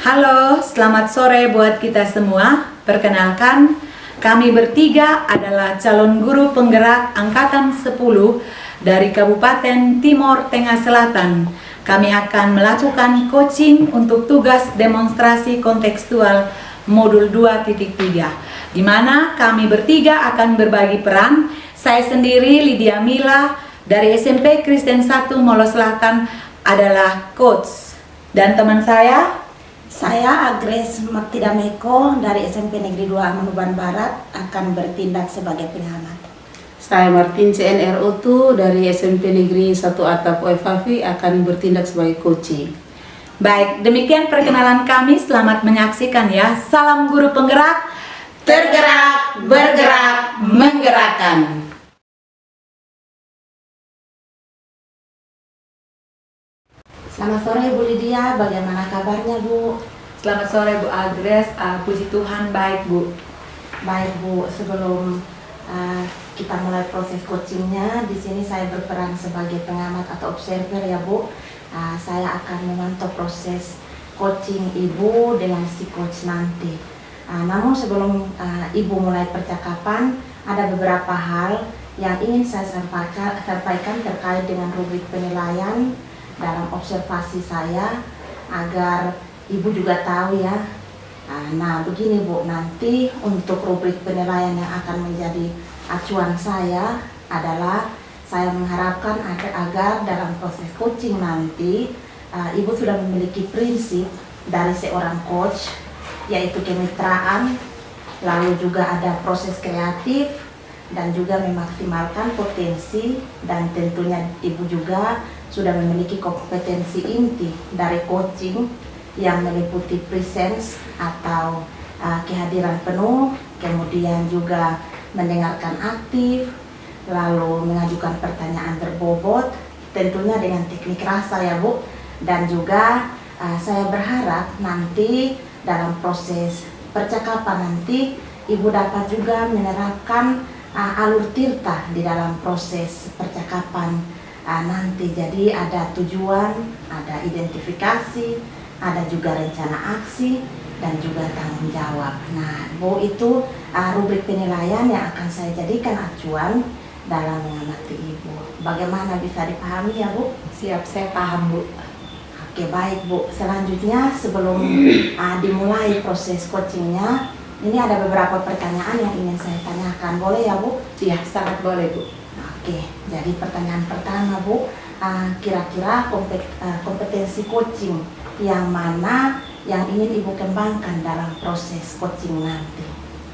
Halo, selamat sore buat kita semua. Perkenalkan, kami bertiga adalah calon guru penggerak Angkatan 10 dari Kabupaten Timor Tengah Selatan. Kami akan melakukan coaching untuk tugas demonstrasi kontekstual modul 2.3, di mana kami bertiga akan berbagi peran. Saya sendiri, Lydia Mila, dari SMP Kristen 1 Molo Selatan adalah coach. Dan teman saya Agres Maktidameko dari SMP Negeri 2 Manuban Barat akan bertindak sebagai pengamat. Saya Martin CNRO2 dari SMP Negeri 1 Atap Oefafi akan bertindak sebagai coaching. Baik, demikian perkenalan kami. Selamat menyaksikan ya. Salam guru penggerak, Tergerak, bergerak, menggerakkan. Selamat sore Bu Lydia, bagaimana kabarnya Bu? Selamat sore Bu Agres, puji Tuhan baik Bu. Baik Bu, sebelum kita mulai proses coachingnya, di sini saya berperan sebagai pengamat atau observer ya Bu. Saya akan memantau proses coaching Ibu dengan si coach nanti. Namun sebelum Ibu mulai percakapan, ada beberapa hal yang ingin saya sampaikan terkait dengan rubrik penilaian dalam observasi saya, agar Ibu juga tahu ya. Nah begini Bu, nanti untuk rubrik penilaian yang akan menjadi acuan saya adalah saya mengharapkan agar dalam proses coaching nanti Ibu sudah memiliki prinsip dari seorang coach, yaitu kemitraan, lalu juga ada proses kreatif, dan juga memaksimalkan potensi, dan tentunya Ibu juga sudah memiliki kompetensi inti dari coaching yang meliputi presence atau kehadiran penuh, kemudian juga mendengarkan aktif, lalu mengajukan pertanyaan berbobot, tentunya dengan teknik rasa ya Bu. Dan juga saya berharap nanti dalam proses percakapan nanti Ibu dapat juga menerapkan alur tirta di dalam proses percakapan nanti. Jadi ada tujuan, ada identifikasi, ada juga rencana aksi, dan juga tanggung jawab. Nah Bu, itu rubrik penilaian yang akan saya jadikan acuan dalam mengamati Ibu. Bagaimana, bisa dipahami ya Bu? Siap, saya paham Bu. Oke baik Bu, selanjutnya sebelum dimulai proses coachingnya, ini ada beberapa pertanyaan yang ingin saya tanyakan. Boleh ya Bu? Iya, sangat boleh Bu. Oke, jadi pertanyaan pertama Bu, kira-kira kompetensi coaching yang mana yang ingin Ibu kembangkan dalam proses coaching nanti?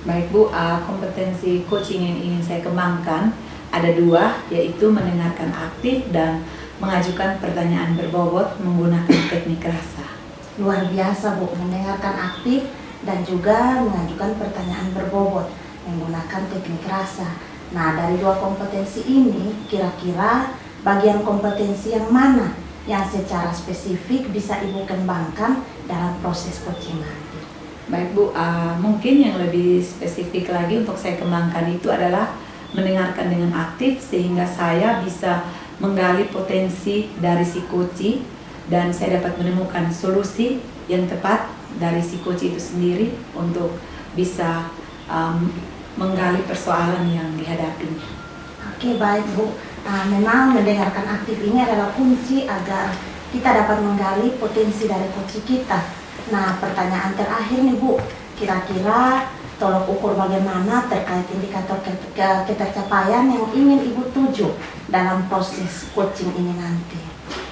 Baik Bu, kompetensi coaching yang ingin saya kembangkan ada dua, yaitu mendengarkan aktif dan mengajukan pertanyaan berbobot menggunakan teknik rasa. Luar biasa Bu, mendengarkan aktif dan juga mengajukan pertanyaan berbobot menggunakan teknik rasa. Nah dari dua kompetensi ini, kira-kira bagian kompetensi yang mana yang secara spesifik bisa Ibu kembangkan dalam proses coaching nanti? Baik Bu, mungkin yang lebih spesifik lagi untuk saya kembangkan itu adalah mendengarkan dengan aktif, sehingga saya bisa menggali potensi dari si coach dan saya dapat menemukan solusi yang tepat dari si coach itu sendiri untuk bisa menggali persoalan yang dihadapinya. Oke baik Bu, memang mendengarkan aktif ini adalah kunci agar kita dapat menggali potensi dari coach kita. Nah pertanyaan terakhir nih Bu, kira-kira tolok ukur bagaimana terkait indikator ketercapaian yang ingin Ibu tuju dalam proses coaching ini nanti?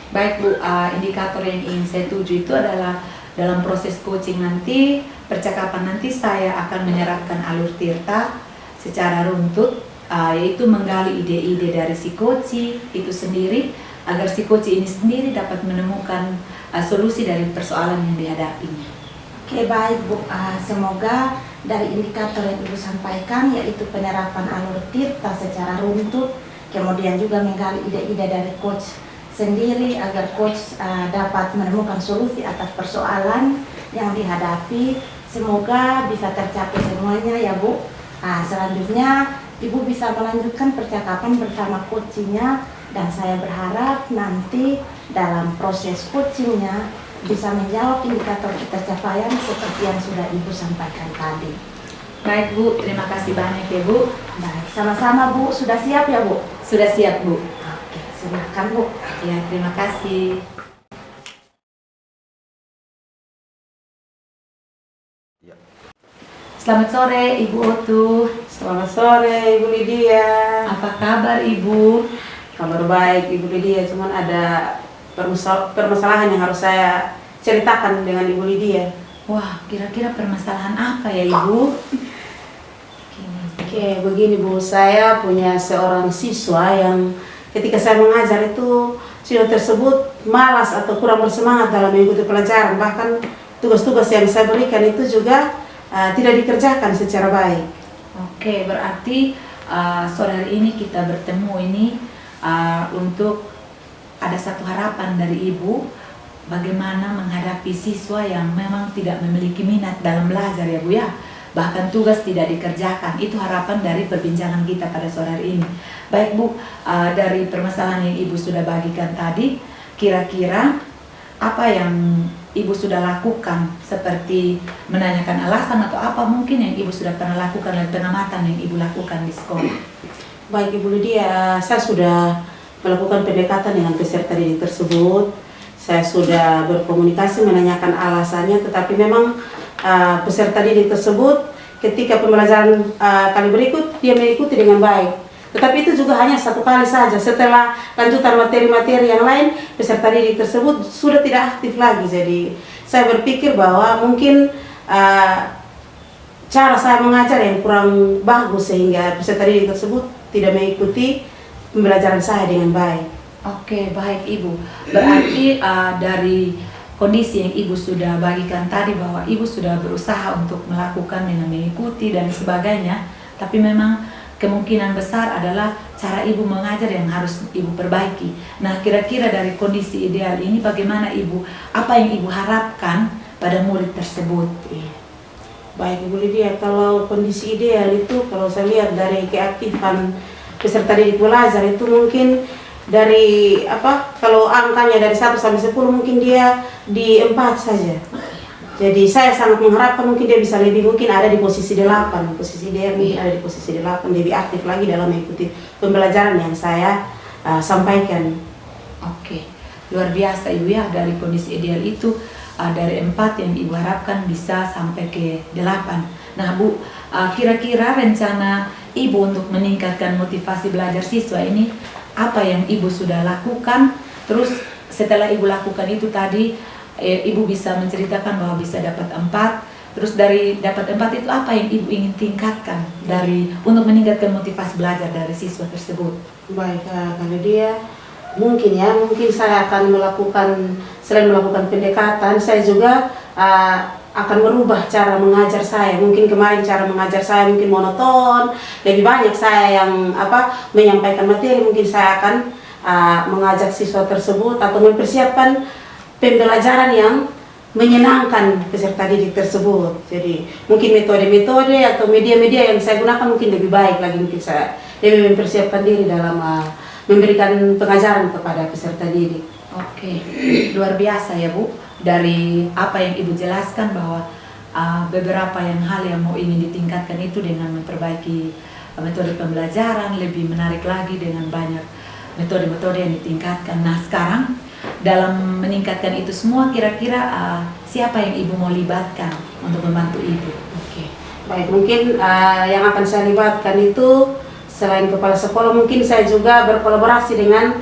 Baik Bu, indikator yang ingin saya tuju itu adalah dalam proses coaching nanti, percakapan nanti saya akan menyerapkan alur tirta secara runtut, yaitu menggali ide-ide dari si coach itu sendiri, agar si coach ini sendiri dapat menemukan solusi dari persoalan yang dihadapinya. Oke baik Bu, semoga dari indikator yang Ibu sampaikan, yaitu penyerapan alur tirta secara runtut, kemudian juga menggali ide-ide dari coach sendiri agar coach dapat menemukan solusi atas persoalan yang dihadapi. Semoga bisa tercapai semuanya ya Bu. Selanjutnya Ibu bisa melanjutkan percakapan bersama coachingnya, dan saya berharap nanti dalam proses coachingnya bisa menjawab indikator kita capaian seperti yang sudah Ibu sampaikan tadi. Baik Bu, terima kasih banyak ya Bu. Baik, sama-sama Bu. Sudah siap ya Bu? Sudah siap Bu. Oke, silakan Bu. Ya, terima kasih. Selamat sore Ibu Otu. Selamat sore Ibu Lydia. Apa kabar Ibu? Kabar baik Ibu Lydia, cuman ada permasalahan yang harus saya ceritakan dengan Ibu Lydia. Wah, kira-kira permasalahan apa ya Ibu? Oke, begini Bu, saya punya seorang siswa yang ketika saya mengajar itu siswa tersebut malas atau kurang bersemangat dalam mengikuti pelajaran. Bahkan tugas-tugas yang saya berikan itu juga tidak dikerjakan secara baik. Oke, berarti sore hari ini kita bertemu ini untuk ada satu harapan dari Ibu bagaimana menghadapi siswa yang memang tidak memiliki minat dalam belajar ya Bu ya. Bahkan tugas tidak dikerjakan. Itu harapan dari perbincangan kita pada sore hari ini. Baik Bu, dari permasalahan yang Ibu sudah bagikan tadi, kira-kira apa yang Ibu sudah lakukan, seperti menanyakan alasan atau apa mungkin yang Ibu sudah pernah lakukan dan pengamatan yang Ibu lakukan di sekolah? Baik Ibu Lydia, saya sudah melakukan pendekatan dengan peserta didik tersebut. Saya sudah berkomunikasi menanyakan alasannya, tetapi memang peserta didik tersebut ketika pembelajaran kali berikut dia mengikuti dengan baik. Tetapi itu juga hanya satu kali saja. Setelah lanjutan materi-materi yang lain, peserta didik tersebut sudah tidak aktif lagi. Jadi saya berpikir bahwa mungkin cara saya mengajar yang kurang bagus sehingga peserta didik tersebut tidak mengikuti pembelajaran saya dengan baik. Oke, baik Ibu. Berarti dari kondisi yang Ibu sudah bagikan tadi bahwa Ibu sudah berusaha untuk melakukan dengan mengikuti dan sebagainya, tapi memang kemungkinan besar adalah cara Ibu mengajar yang harus Ibu perbaiki. Nah, kira-kira dari kondisi ideal ini bagaimana Ibu? Apa yang Ibu harapkan pada murid tersebut? Baik Ibu Lydia, kalau kondisi ideal itu kalau saya lihat dari keaktifan peserta didik belajar itu mungkin dari kalau angkanya dari 1 sampai 10 mungkin dia di 4 saja. Jadi saya sangat mengharapkan mungkin dia bisa lebih, mungkin ada di posisi 8, posisi dia mungkin ada di posisi 8, lebih aktif lagi dalam mengikuti pembelajaran yang saya sampaikan. Oke, luar biasa Ibu ya, dari kondisi ideal itu dari 4 yang Ibu harapkan bisa sampai ke 8. Nah Bu, kira-kira rencana Ibu untuk meningkatkan motivasi belajar siswa ini apa yang Ibu sudah lakukan? Terus setelah Ibu lakukan itu tadi, Ibu bisa menceritakan bahwa bisa dapat 4. Terus dari dapat 4 itu apa yang Ibu ingin tingkatkan untuk meningkatkan motivasi belajar dari siswa tersebut? Baik, kalau dia mungkin saya akan melakukan, selain melakukan pendekatan, saya juga akan merubah cara mengajar saya. Mungkin kemarin cara mengajar saya mungkin monoton, lebih banyak saya yang menyampaikan materi. Mungkin saya akan mengajak siswa tersebut atau mempersiapkan pembelajaran yang menyenangkan peserta didik tersebut. Jadi mungkin metode-metode atau media-media yang saya gunakan mungkin lebih baik lagi. Mungkin saya lebih mempersiapkan diri dalam memberikan pengajaran kepada peserta didik. Oke, luar biasa ya Bu. Dari apa yang Ibu jelaskan bahwa beberapa hal yang mau ingin ditingkatkan itu dengan memperbaiki metode pembelajaran, lebih menarik lagi dengan banyak metode-metode yang ditingkatkan. Nah sekarang dalam meningkatkan itu semua, kira-kira siapa yang Ibu mau libatkan untuk membantu Ibu? Oke, baik, mungkin yang akan saya libatkan itu selain kepala sekolah, mungkin saya juga berkolaborasi dengan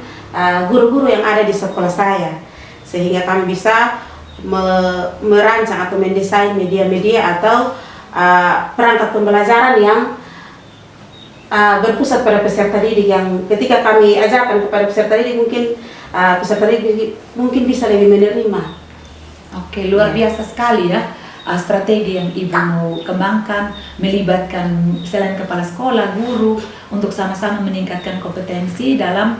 guru-guru yang ada di sekolah saya, sehingga kami bisa merancang atau mendesain media-media atau perangkat pembelajaran yang berpusat pada peserta didik, yang ketika kami ajarkan kepada peserta didik mungkin peserta didik mungkin bisa lebih menerima. Oke, luar biasa sekali ya strategi yang Ibu mau kembangkan, melibatkan selain kepala sekolah, guru untuk sama-sama meningkatkan kompetensi dalam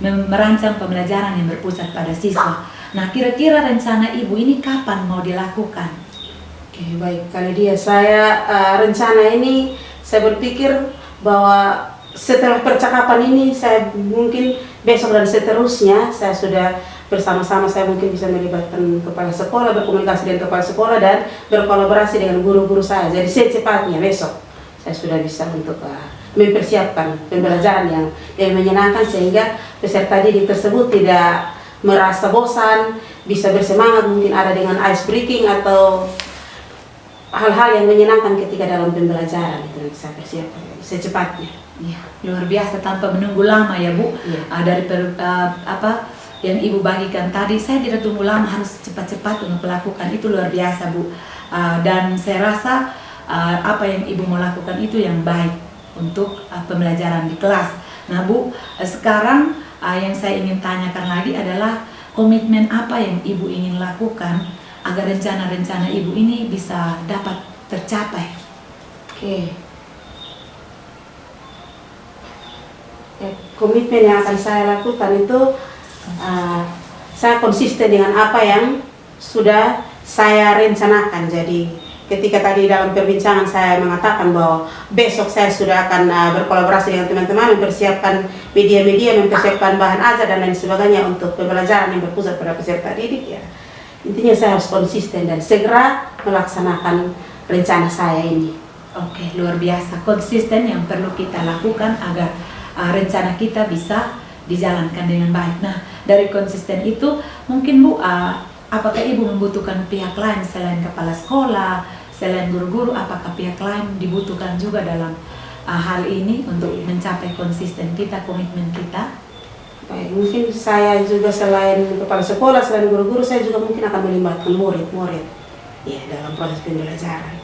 merancang pembelajaran yang berpusat pada siswa. Nah, kira-kira rencana Ibu ini kapan mau dilakukan? Oke, baik, kalau dia saya rencana ini saya berpikir bahwa setelah percakapan ini saya mungkin besok dan seterusnya saya sudah bersama-sama saya mungkin bisa melibatkan kepala sekolah, berkomunikasi dengan kepala sekolah dan berkolaborasi dengan guru-guru saya. Jadi secepatnya besok saya sudah bisa untuk mempersiapkan pembelajaran yang menyenangkan sehingga peserta didik tersebut tidak merasa bosan, bisa bersemangat, mungkin ada dengan ice breaking atau hal-hal yang menyenangkan ketika dalam pembelajaran itu bisa persiapkan secepatnya. Ya, luar biasa tanpa menunggu lama ya Bu. Ya. Dari apa yang Ibu bagikan tadi, saya tidak tunggu lama, harus cepat-cepat untuk melakukan, itu luar biasa Bu. Dan saya rasa apa yang Ibu mau lakukan itu yang baik untuk pembelajaran di kelas. Nah Bu, sekarang yang saya ingin tanyakan lagi adalah komitmen apa yang Ibu ingin lakukan agar rencana-rencana Ibu ini bisa dapat tercapai. Oke. Komitmen yang akan saya lakukan itu saya konsisten dengan apa yang sudah saya rencanakan. Jadi ketika tadi dalam perbincangan saya mengatakan bahwa besok saya sudah akan berkolaborasi dengan teman-teman, mempersiapkan media-media, mempersiapkan bahan ajar dan lain sebagainya untuk pembelajaran yang berpusat pada peserta didik ya. Intinya saya harus konsisten dan segera melaksanakan rencana saya ini. Oke, luar biasa. Konsisten yang perlu kita lakukan agar rencana kita bisa dijalankan dengan baik. Nah, dari konsisten itu mungkin Bu, apakah Ibu membutuhkan pihak lain selain kepala sekolah, selain guru-guru, apakah pihak lain dibutuhkan juga dalam hal ini untuk mencapai konsisten kita, komitmen kita? Baik, mungkin saya juga selain kepala sekolah, selain guru-guru, saya juga mungkin akan melibatkan murid-murid ya dalam proses pembelajaran.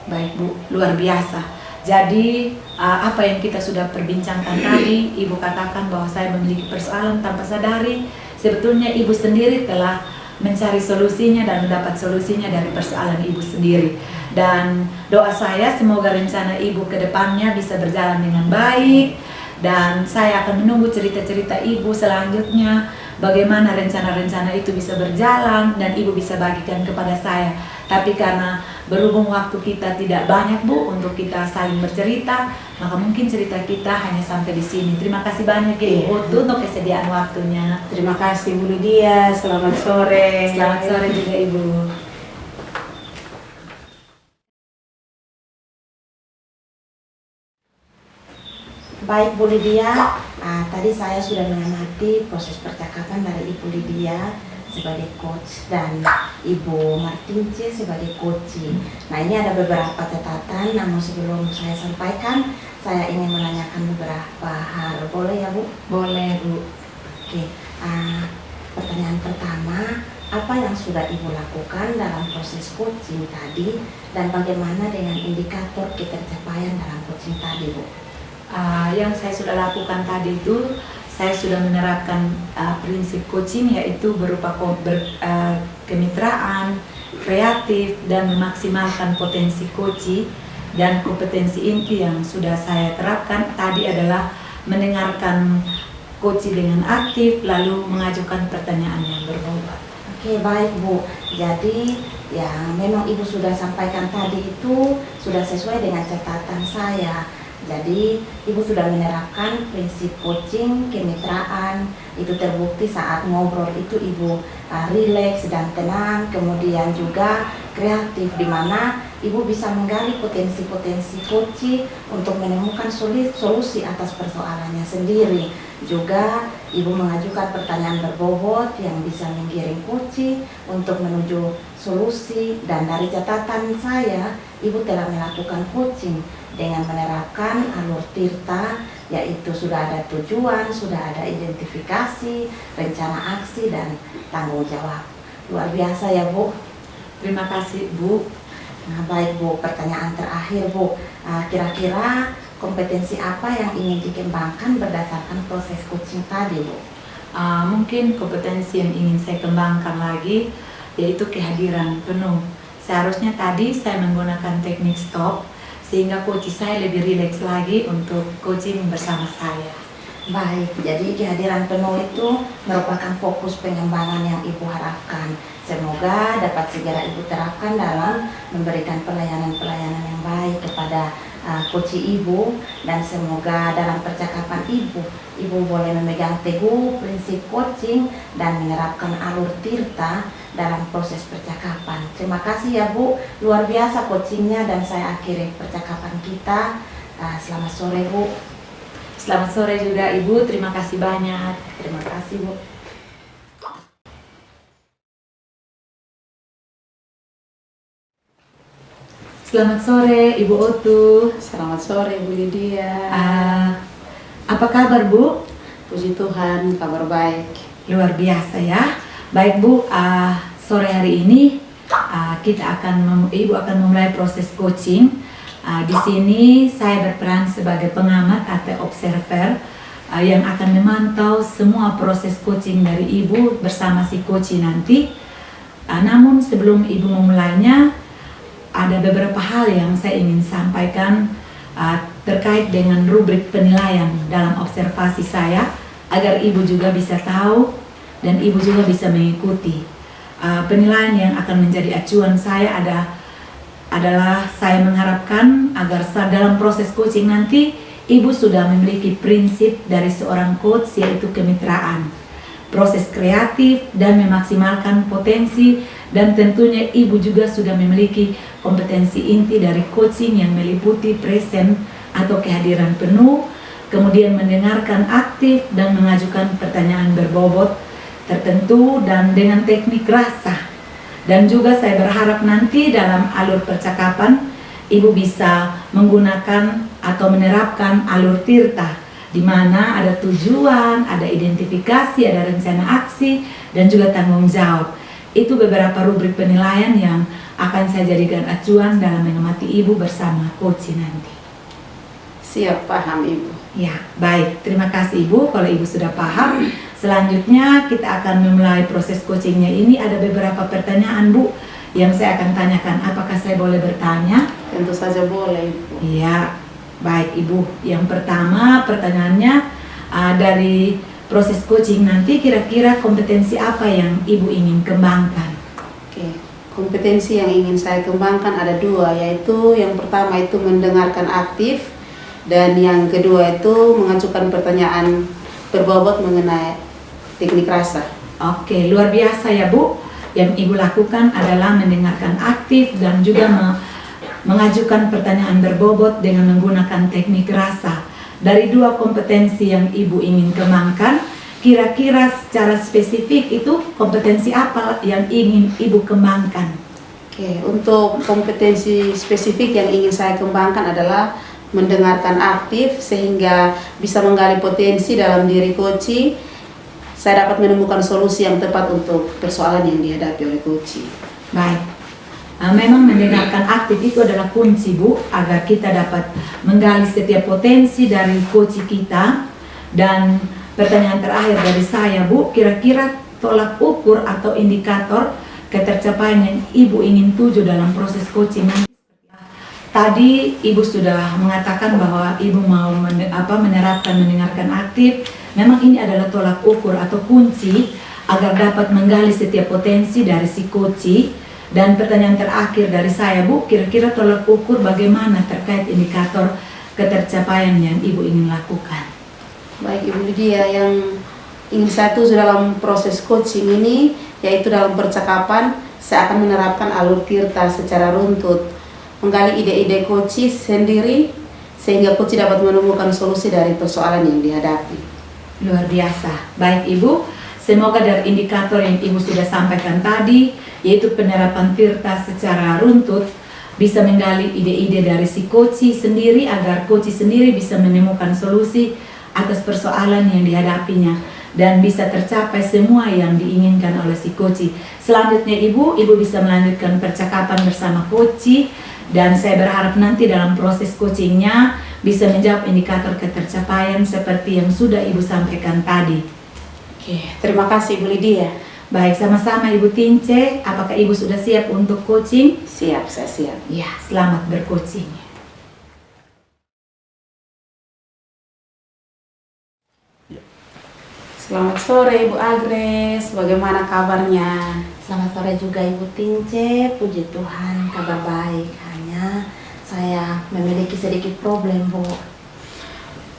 Baik Bu, luar biasa. Jadi apa yang kita sudah perbincangkan tadi, Ibu katakan bahwa saya memiliki persoalan tanpa sadari, sebetulnya Ibu sendiri telah mencari solusinya dan mendapat solusinya dari persoalan Ibu sendiri. Dan doa saya semoga rencana Ibu ke depannya bisa berjalan dengan baik, dan saya akan menunggu cerita-cerita Ibu selanjutnya, bagaimana rencana-rencana itu bisa berjalan dan Ibu bisa bagikan kepada saya. Tapi karena berhubung waktu kita tidak banyak Bu untuk kita saling bercerita, maka mungkin cerita kita hanya sampai di sini. Terima kasih banyak ya Ibu untuk kesediaan waktunya. Terima kasih Bu Lydia, selamat sore. Selamat sore juga Ibu. Baik Bu Lydia, tadi saya sudah mengamati proses percakapan dari Ibu Lydia sebagai coach dan Ibu Martince sebagai coaching. Nah, ini ada beberapa catatan, namun sebelum saya sampaikan, saya ingin menanyakan beberapa hal. Boleh ya Bu? Boleh Bu. Oke, pertanyaan pertama, apa yang sudah Ibu lakukan dalam proses coaching tadi dan bagaimana dengan indikator ketercapaian dalam coaching tadi Bu? Yang saya sudah lakukan tadi itu, saya sudah menerapkan prinsip coaching, yaitu berupa kemitraan, kreatif, dan memaksimalkan potensi coaching. Dan kompetensi inti yang sudah saya terapkan tadi adalah mendengarkan coaching dengan aktif, lalu mengajukan pertanyaan yang berbobot. Oke, baik Bu. Jadi yang memang Ibu sudah sampaikan tadi itu sudah sesuai dengan catatan saya. Jadi Ibu sudah menerapkan prinsip coaching, kemitraan, itu terbukti saat ngobrol itu Ibu rileks dan tenang, kemudian juga kreatif, di mana Ibu bisa menggali potensi-potensi coaching untuk menemukan solusi atas persoalannya sendiri. Juga Ibu mengajukan pertanyaan berbobot yang bisa menggiring coaching untuk menuju solusi, dan dari catatan saya Ibu telah melakukan coaching dengan menerapkan alur Tirta, yaitu sudah ada tujuan, sudah ada identifikasi, rencana aksi, dan tanggung jawab. Luar biasa ya Bu. Terima kasih Bu. Nah baik Bu, pertanyaan terakhir Bu, kira-kira kompetensi apa yang ingin dikembangkan berdasarkan proses coaching tadi Bu? Mungkin kompetensi yang ingin saya kembangkan lagi yaitu kehadiran penuh. Seharusnya tadi saya menggunakan teknik stop sehingga coach saya lebih rileks lagi untuk coaching bersama saya. Baik, jadi kehadiran penuh itu merupakan fokus pengembangan yang Ibu harapkan. Semoga dapat segera Ibu terapkan dalam memberikan pelayanan-pelayanan yang baik kepada coaching Ibu, dan semoga dalam percakapan Ibu boleh memegang teguh prinsip coaching dan menerapkan alur tirta dalam proses percakapan. Terima kasih ya Bu, luar biasa coachingnya, dan saya akhiri percakapan kita. Selamat sore Bu. Selamat sore juga Ibu, terima kasih banyak. Terima kasih Bu. Selamat sore Ibu Otu. Selamat sore Bu Lydia. Apa kabar Bu? Puji Tuhan, kabar baik. Luar biasa ya. Baik Bu, sore hari ini Ibu akan memulai proses coaching. Di sini saya berperan sebagai pengamat atau observer yang akan memantau semua proses coaching dari Ibu bersama si coaching nanti. Namun sebelum Ibu memulainya, ada beberapa hal yang saya ingin sampaikan terkait dengan rubrik penilaian dalam observasi saya, agar Ibu juga bisa tahu dan Ibu juga bisa mengikuti. Penilaian yang akan menjadi acuan saya adalah saya mengharapkan agar dalam proses coaching nanti Ibu sudah memiliki prinsip dari seorang coach, yaitu kemitraan, proses kreatif dan memaksimalkan potensi, dan tentunya Ibu juga sudah memiliki kompetensi inti dari coaching yang meliputi present atau kehadiran penuh, kemudian mendengarkan aktif dan mengajukan pertanyaan berbobot tertentu dan dengan teknik rasa. Dan juga saya berharap nanti dalam alur percakapan Ibu bisa menggunakan atau menerapkan alur tirta, di mana ada tujuan, ada identifikasi, ada rencana aksi, dan juga tanggung jawab. Itu beberapa rubrik penilaian yang akan saya jadikan acuan dalam mengamati Ibu bersama coach nanti. Siap, paham Ibu. Ya, baik. Terima kasih Ibu kalau Ibu sudah paham. Selanjutnya kita akan memulai proses coachingnya ini. Ada beberapa pertanyaan Bu yang saya akan tanyakan. Apakah saya boleh bertanya? Tentu saja boleh Ibu. Iya, baik Ibu. Yang pertama pertanyaannya, dari proses coaching nanti kira-kira kompetensi apa yang Ibu ingin kembangkan? Oke, kompetensi yang ingin saya kembangkan ada dua, yaitu yang pertama itu mendengarkan aktif, dan yang kedua itu mengajukan pertanyaan berbobot mengenai teknik rasa. Oke, luar biasa ya Bu. Yang Ibu lakukan adalah mendengarkan aktif dan juga mengajukan pertanyaan berbobot dengan menggunakan teknik rasa. Dari dua kompetensi yang Ibu ingin kembangkan, kira-kira secara spesifik itu kompetensi apa yang ingin Ibu kembangkan? Oke, untuk kompetensi spesifik yang ingin saya kembangkan adalah mendengarkan aktif, sehingga bisa menggali potensi dalam diri coaching. Saya dapat menemukan solusi yang tepat untuk persoalan yang dihadapi oleh coaching. Baik. Memang mendengarkan aktif itu adalah kunci Bu, agar kita dapat menggali setiap potensi dari coach kita. Dan pertanyaan terakhir dari saya Bu, kira-kira tolak ukur atau indikator ketercapaian yang Ibu ingin tuju dalam proses coaching nanti. Tadi Ibu sudah mengatakan bahwa Ibu mau menerapkan mendengarkan aktif. Memang ini adalah tolak ukur atau kunci agar dapat menggali setiap potensi dari si coach. Dan pertanyaan terakhir dari saya Bu, kira-kira tolak ukur bagaimana terkait indikator ketercapaian yang Ibu ingin lakukan? Baik Ibu Lydia, yang ingin saya tuju dalam proses coaching ini, yaitu dalam percakapan saya akan menerapkan alur tirta secara runtut, menggali ide-ide coach sendiri sehingga coach dapat menemukan solusi dari persoalan yang dihadapi. Luar biasa. Baik Ibu, semoga dari indikator yang Ibu sudah sampaikan tadi, yaitu penerapan tirta secara runtut, bisa menggali ide-ide dari si coach sendiri agar coach sendiri bisa menemukan solusi atas persoalan yang dihadapinya dan bisa tercapai semua yang diinginkan oleh si coach. Selanjutnya Ibu bisa melanjutkan percakapan bersama coach, dan saya berharap nanti dalam proses coachingnya bisa menjawab indikator ketercapaian seperti yang sudah Ibu sampaikan tadi. Oke, terima kasih Ibu Lydia. Baik, sama-sama Ibu Tince. Apakah Ibu sudah siap untuk coaching? Siap, saya siap. Ya, selamat bercoaching. Selamat sore Ibu Agnes, bagaimana kabarnya? Selamat sore juga Ibu Tince, puji Tuhan kabar baik. Hanya saya memiliki sedikit problem, Bu.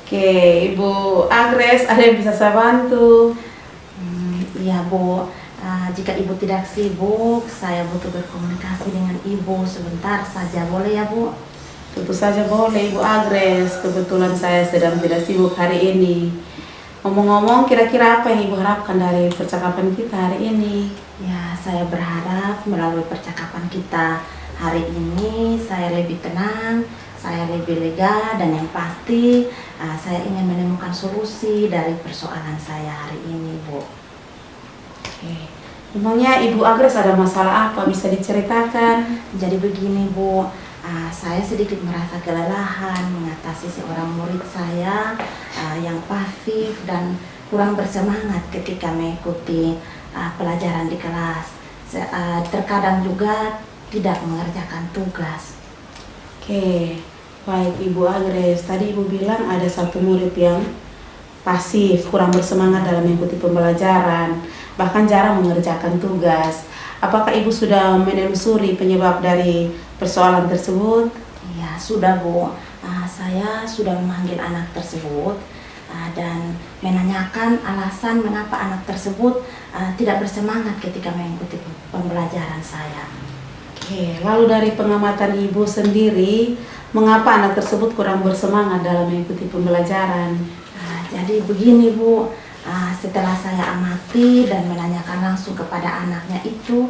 Oke, Ibu Agres, ada yang bisa saya bantu? Iya, Bu. Jika Ibu tidak sibuk, saya butuh berkomunikasi dengan Ibu sebentar saja, boleh ya, Bu? Tentu saja boleh, Ibu Agres. Kebetulan saya sedang tidak sibuk hari ini. Ngomong-ngomong, kira-kira apa yang Ibu harapkan dari percakapan kita hari ini? Ya, saya berharap melalui percakapan kita hari ini saya lebih tenang, saya lebih lega, dan yang pasti saya ingin menemukan solusi dari persoalan saya hari ini, Bu. Oke. Memangnya Ibu Agres ada masalah apa? Bisa diceritakan? Jadi begini, Bu, saya sedikit merasa kelelahan mengatasi seorang murid saya yang pasif dan kurang bersemangat ketika mengikuti pelajaran di kelas. Terkadang juga tidak mengerjakan tugas. Oke, baik Ibu Agres. Tadi Ibu bilang ada satu murid yang pasif, kurang bersemangat dalam mengikuti pembelajaran, bahkan jarang mengerjakan tugas. Apakah Ibu sudah menelusuri penyebab dari persoalan tersebut? Ya, sudah, Bu. Saya sudah memanggil anak tersebut dan menanyakan alasan mengapa anak tersebut tidak bersemangat ketika mengikuti pembelajaran saya. Oke, lalu dari pengamatan Ibu sendiri, mengapa anak tersebut kurang bersemangat dalam mengikuti pembelajaran? Jadi begini, Bu, setelah saya amati dan menanyakan langsung kepada anaknya itu,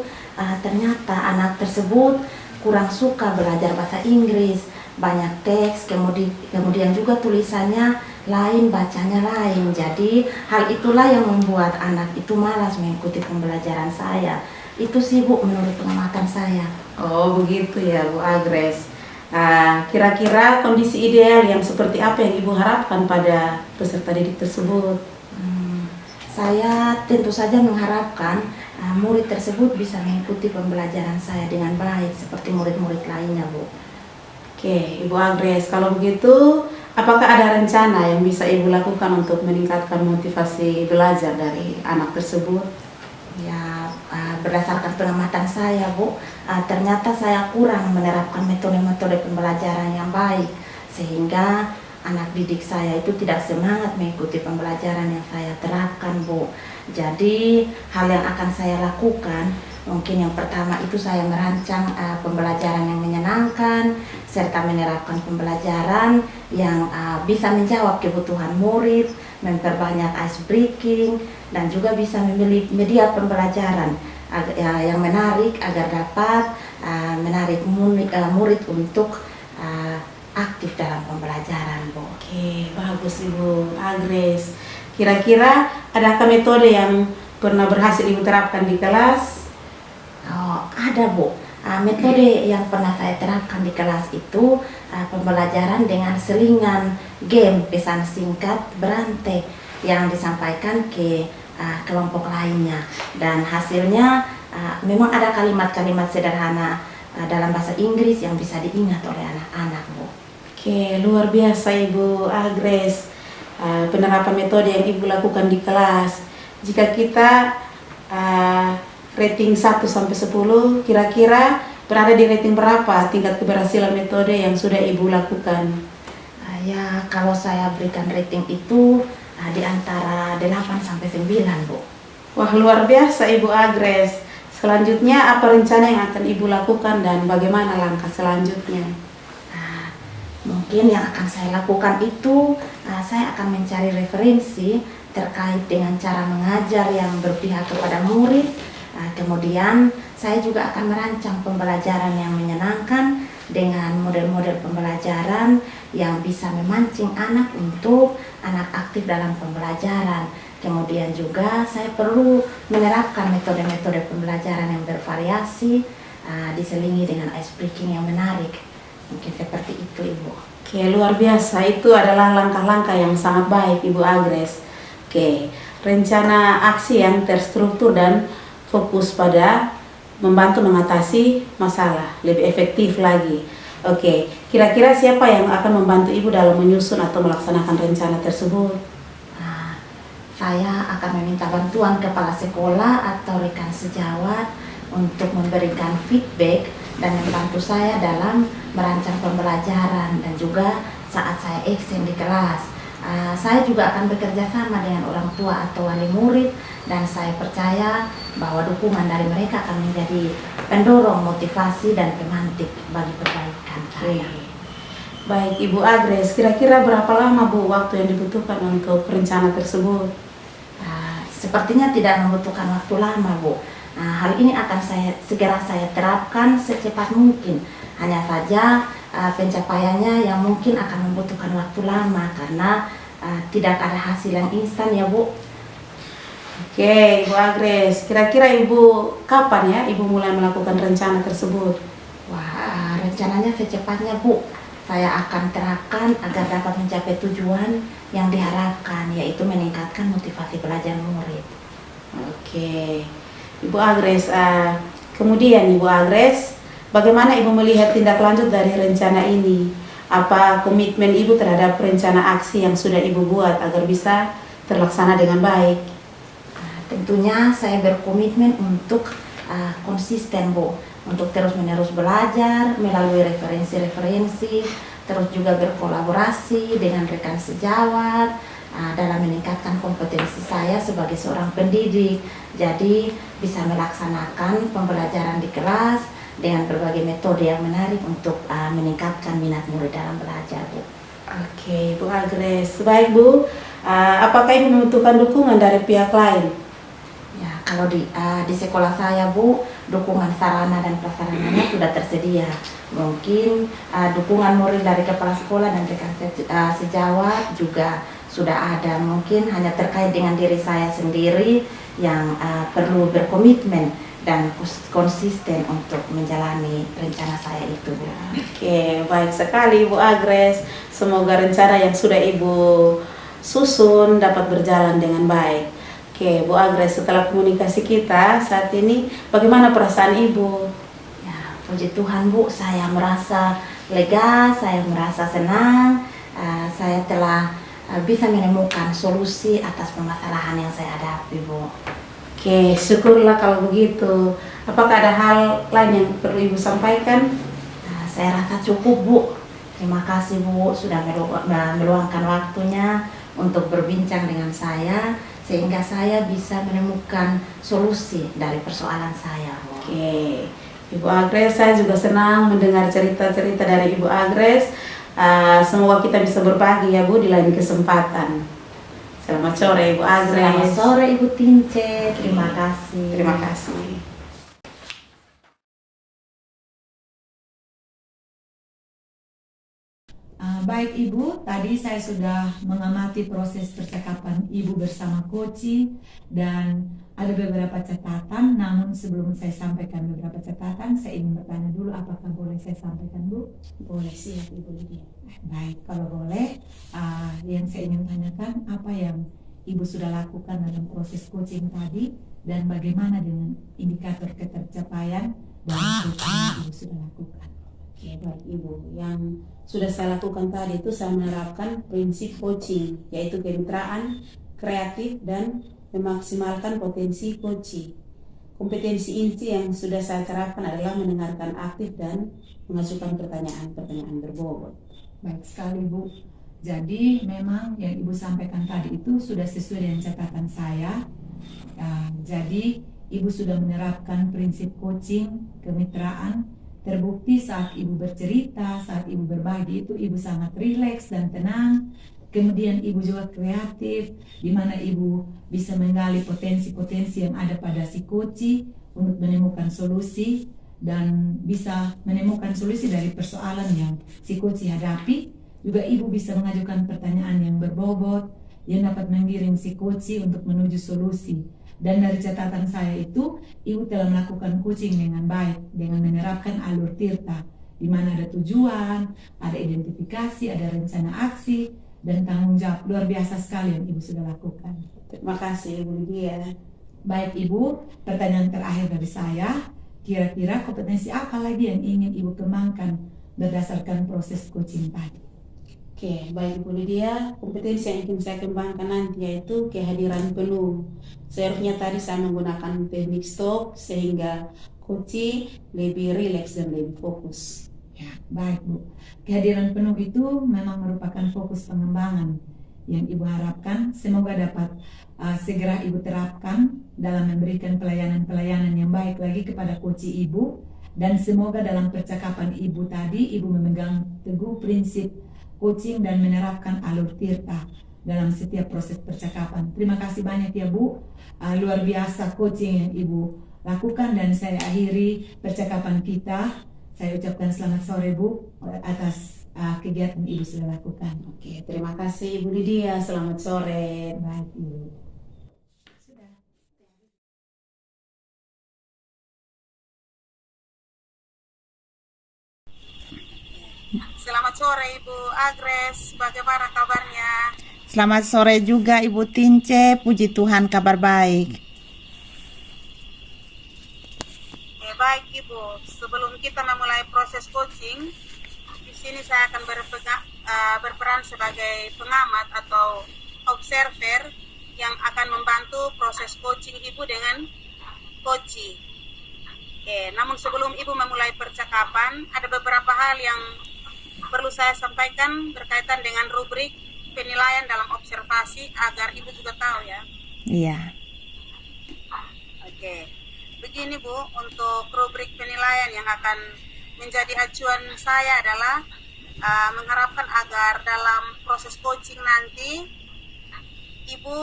ternyata anak tersebut kurang suka belajar bahasa Inggris, banyak teks, kemudian juga tulisannya lain, bacanya lain. Jadi hal itulah yang membuat anak itu malas mengikuti pembelajaran saya. Itu sih, Bu, menurut pengamatan saya. Oh begitu ya Bu Agres. Kira-kira kondisi ideal yang seperti apa yang Ibu harapkan pada peserta didik tersebut? Saya tentu saja mengharapkan murid tersebut bisa mengikuti pembelajaran saya dengan baik seperti murid-murid lainnya, Bu. Oke, Ibu Agres, kalau begitu apakah ada rencana yang bisa Ibu lakukan untuk meningkatkan motivasi belajar dari anak tersebut? Ya, berdasarkan pengamatan saya, Bu, ternyata saya kurang menerapkan metode-metode pembelajaran yang baik sehingga anak didik saya itu tidak semangat mengikuti pembelajaran yang saya terapkan, Bu. Jadi hal yang akan saya lakukan, mungkin yang pertama itu saya merancang pembelajaran yang menyenangkan serta menerapkan pembelajaran yang bisa menjawab kebutuhan murid, memperbanyak ice breaking, dan juga bisa memilih media pembelajaran yang menarik agar dapat menarik murid untuk aktif dalam pembelajaran, Bu. Oke, bagus Ibu Agres. Kira-kira adakah metode yang pernah berhasil Ibu terapkan di kelas? Oh, ada, Bu. Metode yang pernah saya terapkan di kelas itu pembelajaran dengan selingan game pesan singkat berantai yang disampaikan ke kelompok lainnya, dan hasilnya memang ada kalimat-kalimat sederhana dalam bahasa Inggris yang bisa diingat oleh anak-anak, Bu. Oke, luar biasa Ibu Agres. Penerapan metode yang Ibu lakukan di kelas. Jika kita rating 1 sampai 10, kira-kira berada di rating berapa tingkat keberhasilan metode yang sudah Ibu lakukan? Ya, kalau saya berikan rating itu di antara 8 sampai 9, Bu. Wah, luar biasa Ibu Agres. Selanjutnya apa rencana yang akan Ibu lakukan dan bagaimana langkah selanjutnya? Mungkin yang akan saya lakukan itu saya akan mencari referensi terkait dengan cara mengajar yang berpihak kepada murid. Kemudian saya juga akan merancang pembelajaran yang menyenangkan dengan model-model pembelajaran yang bisa memancing anak untuk anak aktif dalam pembelajaran. Kemudian juga saya perlu menerapkan metode-metode pembelajaran yang bervariasi, diselingi dengan ice breaking yang menarik. Mungkin seperti itu, Ibu. Oke, luar biasa. Itu adalah langkah-langkah yang sangat baik Ibu Agres. Oke, rencana aksi yang terstruktur dan fokus pada membantu mengatasi masalah, lebih efektif lagi. Oke, kira-kira siapa yang akan membantu Ibu dalam menyusun atau melaksanakan rencana tersebut? Saya akan meminta bantuan kepala sekolah atau rekan sejawat untuk memberikan feedback dan membantu saya dalam merancang pembelajaran dan juga saat saya absen di kelas. Saya juga akan bekerja sama dengan orang tua atau wali murid, dan saya percaya bahwa dukungan dari mereka akan menjadi pendorong, motivasi, dan pemantik bagi perbaikan saya. Baik Ibu Agres, kira-kira berapa lama Bu waktu yang dibutuhkan untuk rencana tersebut? Sepertinya tidak membutuhkan waktu lama, Bu. Hal ini akan segera saya terapkan secepat mungkin. Hanya saja pencapaiannya yang mungkin akan membutuhkan waktu lama karena tidak ada hasil yang instan ya, Bu. Oke, Ibu Agres, kira-kira Ibu kapan ya Ibu mulai melakukan rencana tersebut? Wah, rencananya secepatnya, Bu. Saya akan terapkan agar dapat mencapai tujuan yang diharapkan, yaitu meningkatkan motivasi belajar murid. Oke, Ibu Agres, kemudian Ibu Agres, bagaimana Ibu melihat tindak lanjut dari rencana ini? Apa komitmen Ibu terhadap rencana aksi yang sudah Ibu buat agar bisa terlaksana dengan baik? Tentunya saya berkomitmen untuk konsisten, Bu, untuk terus-menerus belajar melalui referensi-referensi, terus juga berkolaborasi dengan rekan sejawat dalam meningkatkan kompetensi saya sebagai seorang pendidik. Jadi bisa melaksanakan pembelajaran di kelas dengan berbagai metode yang menarik untuk meningkatkan minat murid dalam belajar, Bu. Oke, Bu Agres. Baik Bu, apakah Ibu membutuhkan dukungan dari pihak lain? Ya, kalau di sekolah saya, Bu, dukungan sarana dan prasarananya sudah tersedia. Mungkin dukungan murid dari kepala sekolah dan rekan sejawat juga sudah ada. Mungkin hanya terkait dengan diri saya sendiri yang perlu berkomitmen dan konsisten untuk menjalani rencana saya itu, Bu. Oke, baik sekali Bu Agres. Semoga rencana yang sudah Ibu susun dapat berjalan dengan baik. Oke, Bu Agres, setelah komunikasi kita saat ini, bagaimana perasaan Ibu? Ya, puji Tuhan, Bu, saya merasa lega, saya merasa senang, saya telah bisa menemukan solusi atas permasalahan yang saya hadapi, Bu. Oke, syukurlah kalau begitu. Apakah ada hal lain yang perlu Ibu sampaikan? Saya rasa cukup, Bu. Terima kasih, Bu, sudah meluangkan waktunya untuk berbincang dengan saya, sehingga saya bisa menemukan solusi dari persoalan saya, Bu. Oke, Ibu Agres, saya juga senang mendengar cerita-cerita dari Ibu Agres. Semoga kita bisa berbagi ya Bu di lain kesempatan. Selamat sore Ibu Agres. Selamat sore Ibu Tince, terima kasih. Terima kasih. Baik Ibu, tadi saya sudah mengamati proses percakapan Ibu bersama Koci dan ada beberapa catatan. Namun sebelum saya sampaikan beberapa catatan, saya ingin bertanya dulu, apakah boleh saya sampaikan, Bu? Boleh sih Ibu Lydia. Baik, kalau boleh, yang saya ingin tanyakan, apa yang Ibu sudah lakukan dalam proses coaching tadi dan bagaimana dengan indikator ketercapaian dalam coaching yang Ibu sudah lakukan? Oke, baik Ibu. Yang sudah saya lakukan tadi itu saya menerapkan prinsip coaching, yaitu kemitraan, kreatif, dan memaksimalkan potensi coaching. Kompetensi inti yang sudah saya terapkan adalah mendengarkan aktif dan mengajukan pertanyaan-pertanyaan berbobot. Baik sekali Bu. Jadi memang yang Ibu sampaikan tadi itu sudah sesuai dengan catatan saya. Jadi Ibu sudah menerapkan prinsip coaching, kemitraan. Terbukti saat Ibu bercerita, saat Ibu berbagi itu Ibu sangat rileks dan tenang. Kemudian Ibu juga kreatif, di mana Ibu bisa menggali potensi-potensi yang ada pada si coach untuk menemukan solusi dan bisa menemukan solusi dari persoalan yang si coach hadapi. Juga Ibu bisa mengajukan pertanyaan yang berbobot yang dapat menggiring si coach untuk menuju solusi. Dan dari catatan saya itu, Ibu telah melakukan coaching dengan baik dengan menerapkan alur tirta, di mana ada tujuan, ada identifikasi, ada rencana aksi, dan tanggung jawab. Luar biasa sekali yang Ibu sudah lakukan. Terima kasih Ibu Lydia. Baik Ibu, pertanyaan terakhir dari saya, kira-kira kompetensi apa lagi yang ingin Ibu kembangkan berdasarkan proses coaching tadi? Oke, baik Bu Lydia, kompetensi yang ingin saya kembangkan nanti yaitu kehadiran penuh. Seharusnya tadi saya menggunakan teknik stop sehingga coaching lebih rileks dan lebih fokus. Ya, baik Bu. Kehadiran penuh itu memang merupakan fokus pengembangan yang Ibu harapkan semoga dapat segera Ibu terapkan dalam memberikan pelayanan-pelayanan yang baik lagi kepada coaching Ibu, dan semoga dalam percakapan Ibu tadi Ibu memegang teguh prinsip coaching dan menerapkan alur tirta dalam setiap proses percakapan. Terima kasih banyak ya Bu, luar biasa coaching yang Ibu lakukan, dan saya akhiri percakapan kita. Saya ucapkan selamat sore Bu atas kegiatan Ibu sudah lakukan. Oke, terima kasih Bu Lydia, selamat sore. Baik Ibu. Selamat sore Ibu Agres, bagaimana kabarnya? Selamat sore juga Ibu Tince, puji Tuhan kabar baik. Baik Ibu, sebelum kita memulai proses coaching, di sini saya akan berperan sebagai pengamat atau observer yang akan membantu proses coaching Ibu dengan coaching. Namun sebelum Ibu memulai percakapan, ada beberapa hal yang perlu saya sampaikan berkaitan dengan rubrik penilaian dalam observasi agar Ibu juga tahu ya. Iya. Oke. Begini Bu, untuk rubrik penilaian yang akan menjadi acuan saya adalah mengharapkan agar dalam proses coaching nanti Ibu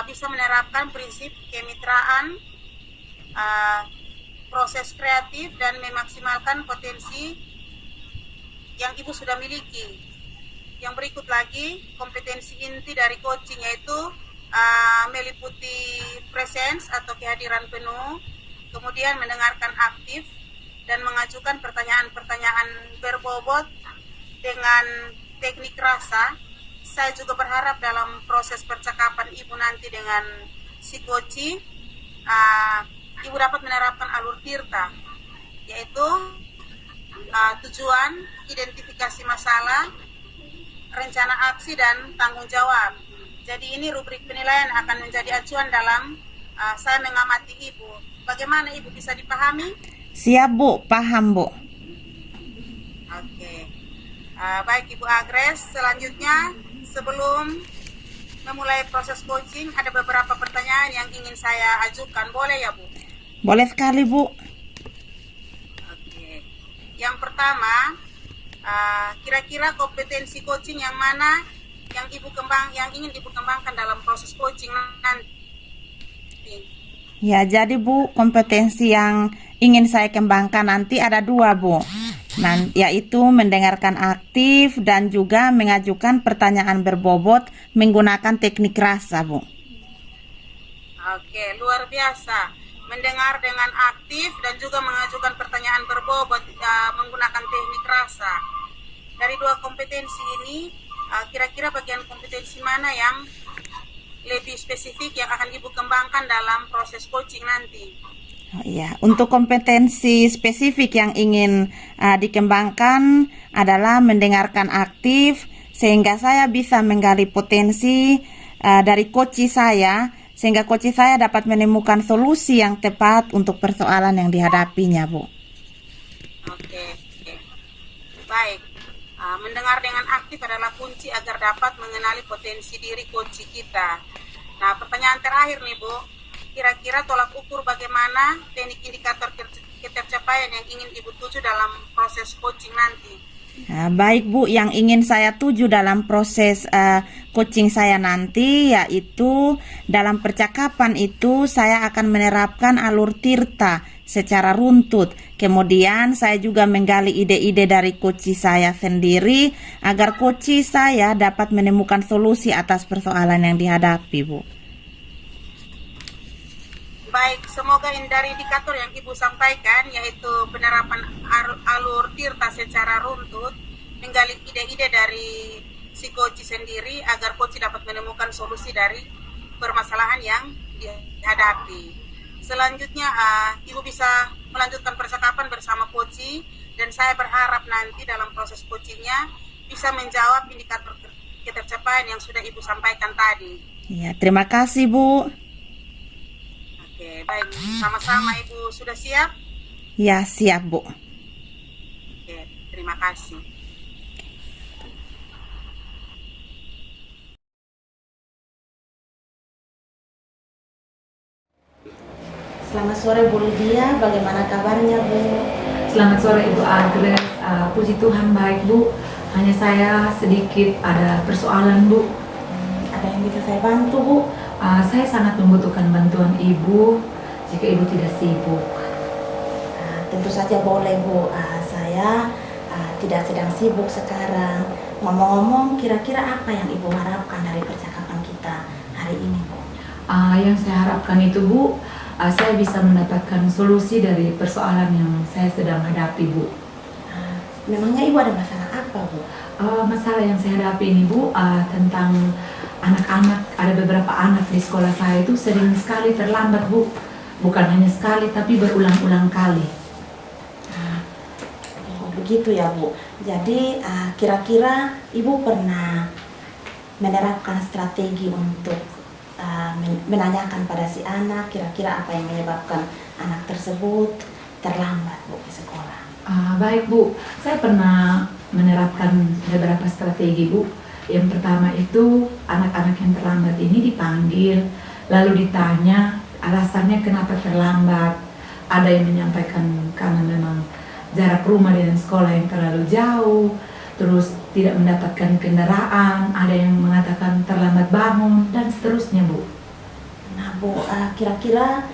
bisa menerapkan prinsip kemitraan, proses kreatif, dan memaksimalkan potensi yang Ibu sudah miliki. Yang berikut lagi, kompetensi inti dari coaching yaitu meliputi presence atau kehadiran penuh, kemudian mendengarkan aktif dan mengajukan pertanyaan-pertanyaan berbobot dengan teknik rasa. Saya juga berharap dalam proses percakapan Ibu nanti dengan si coaching, Ibu dapat menerapkan alur tirta, yaitu tujuan, identifikasi masalah, rencana aksi, dan tanggung jawab. Jadi ini rubrik penilaian akan menjadi acuan dalam saya mengamati Ibu. Bagaimana Ibu, bisa dipahami? Siap Bu, paham Bu. Oke. Baik Ibu Agres, selanjutnya sebelum memulai proses coaching ada beberapa pertanyaan yang ingin saya ajukan. Boleh ya Bu? Boleh sekali Bu. Oke. Yang pertama, kira-kira kompetensi coaching yang mana yang ingin Ibu kembangkan dalam proses coaching nanti? Ya, jadi Bu, kompetensi yang ingin saya kembangkan nanti ada 2 Bu. Yaitu mendengarkan aktif dan juga mengajukan pertanyaan berbobot menggunakan teknik rasa Bu. Oke, luar biasa. Mendengar dengan aktif dan juga mengajukan pertanyaan berbobot menggunakan teknik rasa. Dari 2 kompetensi ini, kira-kira bagian kompetensi mana yang lebih spesifik yang akan Ibu kembangkan dalam proses coaching nanti? Oh iya, untuk kompetensi spesifik yang ingin dikembangkan adalah mendengarkan aktif sehingga saya bisa menggali potensi dari coach saya, sehingga coach saya dapat menemukan solusi yang tepat untuk persoalan yang dihadapinya, Bu. Oke. Baik. Mendengar dengan aktif adalah kunci agar dapat mengenali potensi diri coach kita. Nah, pertanyaan terakhir nih Bu, kira-kira tolak ukur bagaimana teknik indikator ketercapaian yang ingin Ibu tuju dalam proses coaching nanti? Baik Bu, yang ingin saya tuju dalam proses coaching saya nanti yaitu dalam percakapan itu saya akan menerapkan alur tirta secara runtut. Kemudian saya juga menggali ide-ide dari coach saya sendiri agar coach saya dapat menemukan solusi atas persoalan yang dihadapi Bu. Baik, semoga dari indikator yang Ibu sampaikan yaitu penerapan alur tirta secara runtut, menggali ide-ide dari si coach sendiri agar coach dapat menemukan solusi dari permasalahan yang dihadapi. Selanjutnya Ibu bisa melanjutkan percakapan bersama coach, dan saya berharap nanti dalam proses coachingnya bisa menjawab indikator ketercapaian yang sudah Ibu sampaikan tadi. Ya, terima kasih Bu. Oke, baik. Sama-sama Ibu. Sudah siap? Ya, siap Bu. Oke, terima kasih. Selamat sore Bu Lydia, bagaimana kabarnya Bu? Selamat sore Ibu Agnes. Puji Tuhan baik Bu. Hanya saya sedikit ada persoalan Bu. Ada yang bisa saya bantu Bu? Saya sangat membutuhkan bantuan Ibu jika Ibu tidak sibuk. Tentu saja boleh Bu. Saya tidak sedang sibuk sekarang. Ngomong-ngomong, kira-kira apa yang Ibu harapkan dari percakapan kita hari ini Bu? Yang saya harapkan itu Bu, saya bisa mendapatkan solusi dari persoalan yang saya sedang hadapi Bu. Memangnya Ibu ada masalah apa Bu? Masalah yang saya hadapi ini Bu, tentang anak-anak. Ada beberapa anak di sekolah saya itu sering sekali terlambat Bu. Bukan hanya sekali tapi berulang-ulang kali. Begitu ya Bu. Jadi kira-kira Ibu pernah menerapkan strategi untuk menanyakan pada si anak kira-kira apa yang menyebabkan anak tersebut terlambat Bu ke sekolah? Baik Bu, saya pernah menerapkan beberapa strategi Bu. Yang pertama itu anak-anak yang terlambat ini dipanggil, lalu ditanya alasannya kenapa terlambat. Ada yang menyampaikan karena memang jarak rumah dengan sekolah yang terlalu jauh, terus tidak mendapatkan kendaraan, ada yang mengatakan terlambat bangun, dan seterusnya Bu. Nah Bu, kira-kira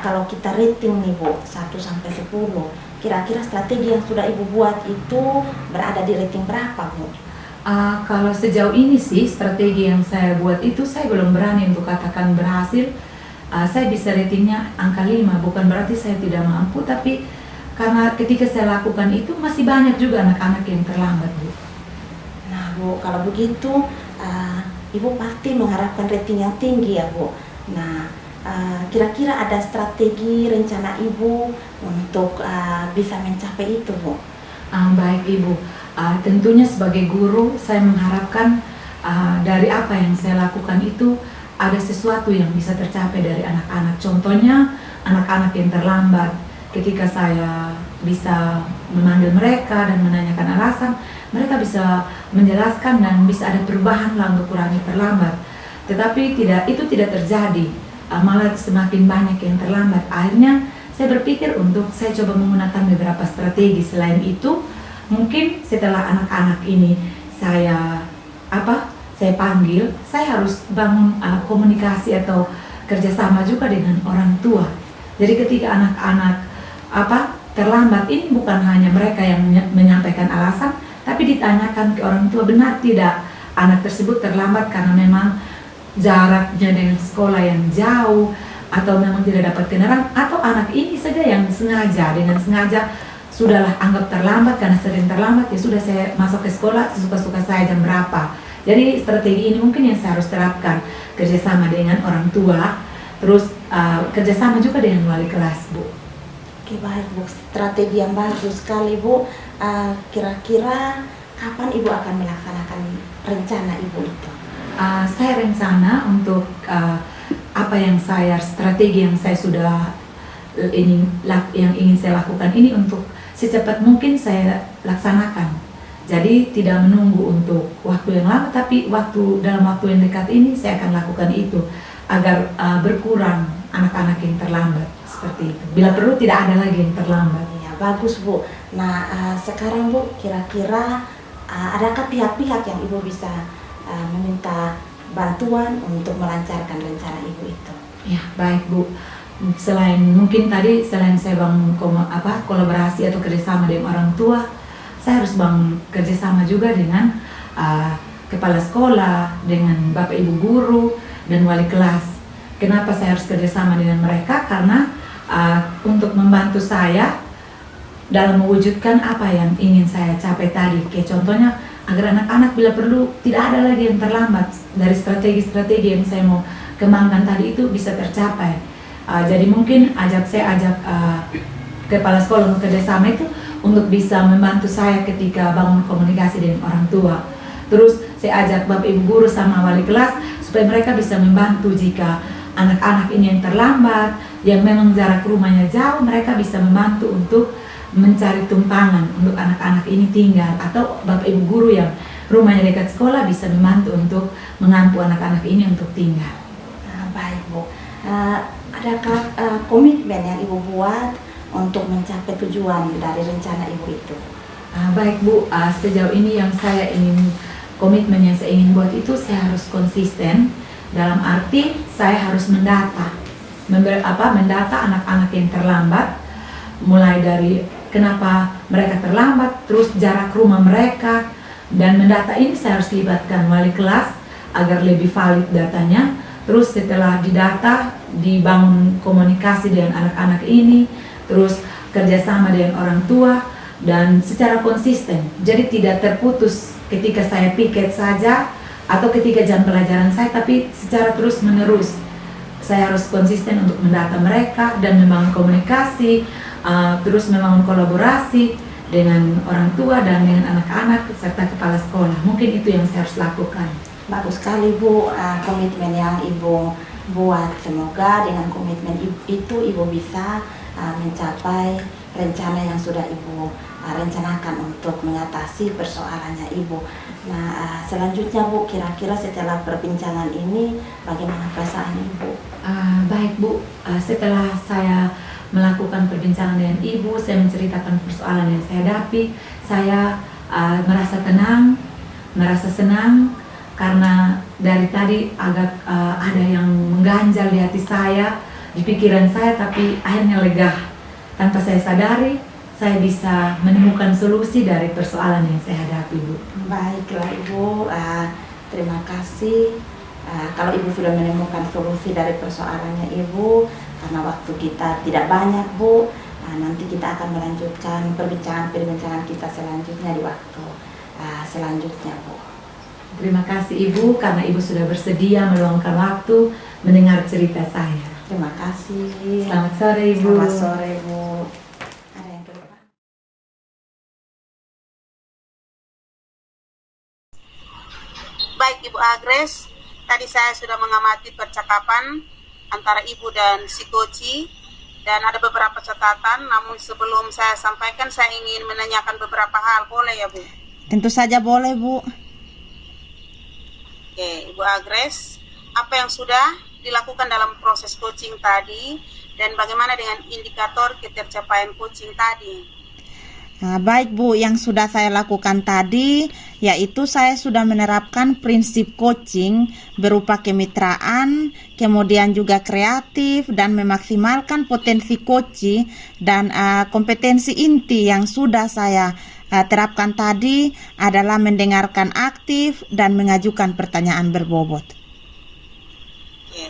kalau kita rating nih Bu, 1 sampai 10, kira-kira strategi yang sudah Ibu buat itu berada di rating berapa Bu? Kalau sejauh ini sih strategi yang saya buat itu saya belum berani untuk katakan berhasil. Saya bisa ratingnya angka 5, bukan berarti saya tidak mampu, tapi karena ketika saya lakukan itu masih banyak juga anak-anak yang terlambat Bu. Nah Bu, kalau begitu Ibu pasti mengharapkan rating yang tinggi ya Bu. Nah kira-kira ada strategi rencana Ibu untuk bisa mencapai itu Bu? Baik Ibu, tentunya sebagai guru saya mengharapkan dari apa yang saya lakukan itu ada sesuatu yang bisa tercapai dari anak-anak. Contohnya anak-anak yang terlambat, ketika saya bisa memanggil mereka dan menanyakan alasan, mereka bisa menjelaskan dan bisa ada perubahan lah untuk kurangi terlambat. Tetapi itu tidak terjadi, malah semakin banyak yang terlambat. Akhirnya saya berpikir untuk saya coba menggunakan beberapa strategi. Selain itu, mungkin setelah anak-anak ini saya panggil, saya harus bangun komunikasi atau kerjasama juga dengan orang tua. Jadi ketika anak-anak terlambat, ini bukan hanya mereka yang menyampaikan alasan, tapi ditanyakan ke orang tua, benar tidak anak tersebut terlambat karena memang jaraknya dengan sekolah yang jauh, atau memang tidak dapat kendaraan, atau anak ini saja yang dengan sengaja sudahlah anggap terlambat karena sering terlambat, ya sudah saya masuk ke sekolah sesuka-suka saya jam berapa. Jadi strategi ini mungkin yang saya harus terapkan, kerjasama dengan orang tua, terus kerjasama juga dengan wali kelas Bu. Oke baik Bu, strategi yang bagus sekali Bu. Kira-kira kapan Ibu akan melaksanakan rencana Ibu itu? Saya rencana untuk strategi yang saya sudah yang ingin saya lakukan ini untuk secepat mungkin saya laksanakan. Jadi tidak menunggu untuk waktu yang lama, tapi dalam waktu yang dekat ini saya akan lakukan itu agar berkurang anak-anak yang terlambat seperti itu. Bila perlu tidak ada lagi yang terlambat. Ya bagus Bu. Nah sekarang Bu, kira-kira adakah pihak-pihak yang Ibu bisa meminta bantuan untuk melancarkan rencana Ibu itu? Ya baik Bu. Mungkin tadi selain saya bangun kolaborasi atau kerjasama dengan orang tua, saya harus bangun kerjasama juga dengan kepala sekolah, dengan bapak ibu guru dan wali kelas. Kenapa saya harus kerjasama dengan mereka? Karena untuk membantu saya dalam mewujudkan apa yang ingin saya capai tadi. Kayak contohnya agar anak-anak bila perlu tidak ada lagi yang terlambat, dari strategi-strategi yang saya mau kembangkan tadi itu bisa tercapai. Jadi mungkin saya ajak kepala sekolah untuk kerjasama itu untuk bisa membantu saya ketika bangun komunikasi dengan orang tua. Terus saya ajak Bapak Ibu guru sama wali kelas supaya mereka bisa membantu jika anak-anak ini yang terlambat, yang memang jarak rumahnya jauh, mereka bisa membantu untuk mencari tumpangan untuk anak-anak ini tinggal, atau Bapak Ibu guru yang rumahnya dekat sekolah bisa membantu untuk mengampu anak-anak ini untuk tinggal. Baik Bu, adakah komitmen yang Ibu buat untuk mencapai tujuan dari rencana Ibu itu? Baik Bu, sejauh ini yang saya ingin, komitmen yang saya ingin buat itu, saya harus konsisten. Dalam arti saya harus mendata anak-anak yang terlambat, mulai dari kenapa mereka terlambat, terus jarak rumah mereka, dan mendata ini saya harus libatkan wali kelas agar lebih valid datanya. Terus setelah didata, dibangun komunikasi dengan anak-anak ini, terus kerjasama dengan orang tua, dan secara konsisten. Jadi tidak terputus ketika saya piket saja atau ketika jam pelajaran saya, tapi secara terus menerus. Saya harus konsisten untuk mendata mereka dan membangun komunikasi, terus membangun kolaborasi dengan orang tua dan dengan anak-anak serta kepala sekolah. Mungkin itu yang saya harus lakukan. Bagus sekali Bu, komitmen yang Ibu buat. Semoga dengan komitmen itu Ibu bisa mencapai rencana yang sudah Ibu rencanakan untuk mengatasi persoalannya Ibu. Nah, selanjutnya Bu, kira-kira setelah perbincangan ini bagaimana perasaan Ibu? Baik Bu, setelah saya melakukan perbincangan dengan Ibu, saya menceritakan persoalan yang saya hadapi, saya merasa tenang, merasa senang, karena dari tadi agak ada yang mengganjal di hati saya, di pikiran saya, tapi akhirnya lega. Tanpa saya sadari, saya bisa menemukan solusi dari persoalan yang saya hadapi, Bu. Baiklah Ibu, terima kasih. Kalau Ibu sudah menemukan solusi dari persoalannya Ibu, karena waktu kita tidak banyak Bu, nanti kita akan melanjutkan perbincangan kita selanjutnya di waktu selanjutnya Bu. Terima kasih Ibu, karena Ibu sudah bersedia meluangkan waktu mendengar cerita saya. Terima kasih. Selamat sore Ibu. Selamat sore Bu. Ada yang berubah? Baik Ibu Agres, tadi saya sudah mengamati percakapan antara Ibu dan si Koci, dan ada beberapa catatan. Namun sebelum saya sampaikan, saya ingin menanyakan beberapa hal, boleh ya Bu? Tentu saja boleh Bu. Oke, Ibu Agres, apa yang sudah dilakukan dalam proses coaching tadi, dan bagaimana dengan indikator ketercapaian coaching tadi? Nah, baik Bu, yang sudah saya lakukan tadi yaitu saya sudah menerapkan prinsip coaching berupa kemitraan, kemudian juga kreatif, dan memaksimalkan potensi coach dan kompetensi inti yang sudah saya terapkan tadi adalah mendengarkan aktif dan mengajukan pertanyaan berbobot. Oke.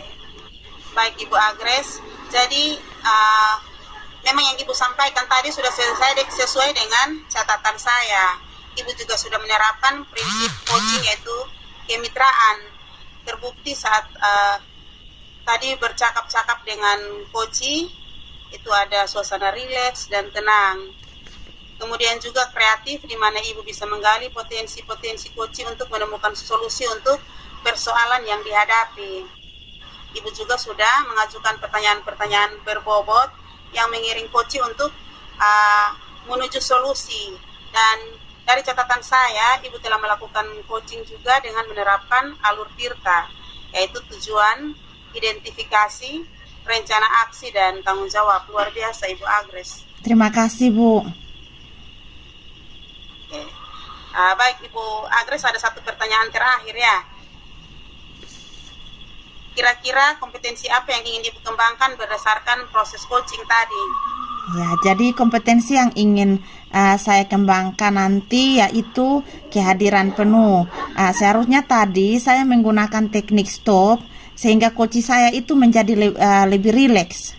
Baik Ibu Agres, jadi memang yang Ibu sampaikan tadi sudah sesuai dengan catatan saya. Ibu juga sudah menerapkan prinsip coaching yaitu kemitraan. Terbukti saat tadi bercakap-cakap dengan coach, itu ada suasana rileks dan tenang. Kemudian juga kreatif, di mana Ibu bisa menggali potensi-potensi coaching untuk menemukan solusi untuk persoalan yang dihadapi. Ibu juga sudah mengajukan pertanyaan-pertanyaan berbobot yang mengiring coaching untuk menuju solusi. Dan dari catatan saya, Ibu telah melakukan coaching juga dengan menerapkan alur tirta, yaitu tujuan, identifikasi, rencana aksi, dan tanggung jawab. Luar biasa Ibu Agres. Terima kasih Bu. Oke. Baik Ibu Agres, ada satu pertanyaan terakhir ya. Kira-kira kompetensi apa yang ingin Ibu kembangkan berdasarkan proses coaching tadi? Ya, jadi kompetensi yang ingin saya kembangkan nanti yaitu kehadiran penuh. Seharusnya tadi saya menggunakan teknik stop sehingga coach saya itu menjadi lebih rileks.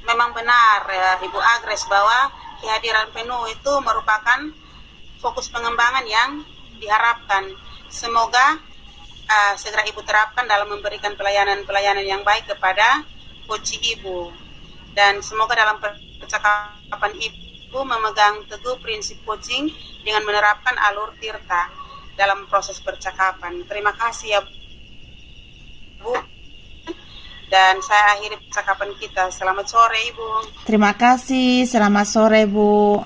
Memang benar Ibu Agres bahwa kehadiran penuh itu merupakan fokus pengembangan yang diharapkan. Semoga segera Ibu terapkan dalam memberikan pelayanan yang baik kepada coach Ibu. Dan semoga dalam percakapan Ibu memegang teguh prinsip coaching dengan menerapkan alur tirta dalam proses percakapan. Terima kasih ya Bu. Dan saya akhiri percakapan kita. Selamat sore Ibu. Terima kasih, selamat sore Bu.